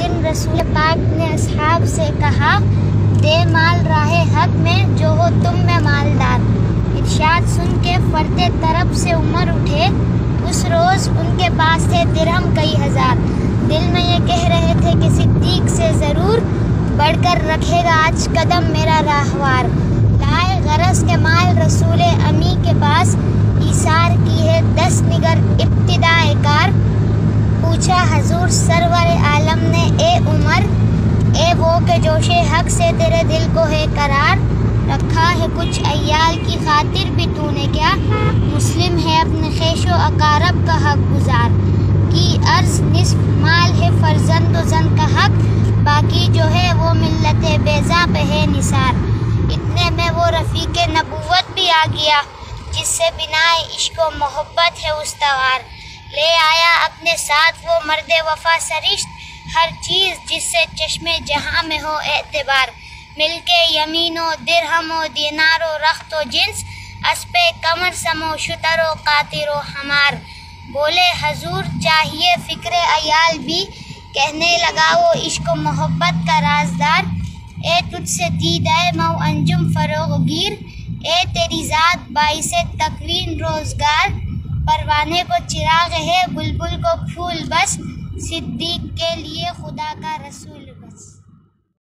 لیکن رسول پاک نے اصحاب سے کہا دے مال راہ حق میں جو ہو تم میں مالدار۔ ارشاد سن کے فرد طرف سے عمر اٹھے، اس روز ان کے پاس تھے درہم کئی ہزار۔ دل میں یہ کہہ رہے تھے کہ صدیق سے ضرور بڑھ کر رکھے گا آج قدم میرا راہوار۔ لائے غرض کے مال رسول امی کے پاس، ایثار کی ہے 10 نگر ابتدائے کار۔ پوچھا حضور سرور عالم نے اے عمر، اے وہ کہ جوش حق سے تیرے دل کو ہے قرار، رکھا ہے کچھ عیال کی خاطر بھی تو نے کیا، مسلم ہے اپنے خیش و اقارب کا حق گزار۔ کی عرض نصف مال ہے فرزند و زن کا حق، باقی جو ہے وہ ملت بیضا پہ ہے نثار۔ اتنے میں وہ رفیق نبوت بھی آ گیا، جس سے بنائے عشق و محبت ہے استوار۔ لے آیا اپنے ساتھ وہ مرد وفا سرشت، ہر چیز جس سے چشم جہاں میں ہو اعتبار۔ مل کے یمین و درہم و دینار و رخت و جنس، اسپِ کمر سم و شتر و قاطر و حمار۔ بولے حضور چاہیے فکر عیال بھی، کہنے لگا وہ عشق و محبت کا رازدار۔ اے تجھ سے دیدہ مئو انجم فروغ گیر، اے تیری ذات باعث تکوین روزگار۔ پروانے کو چراغ ہے بلبل کو پھول بس، صدیق کے لیے خدا کا رسول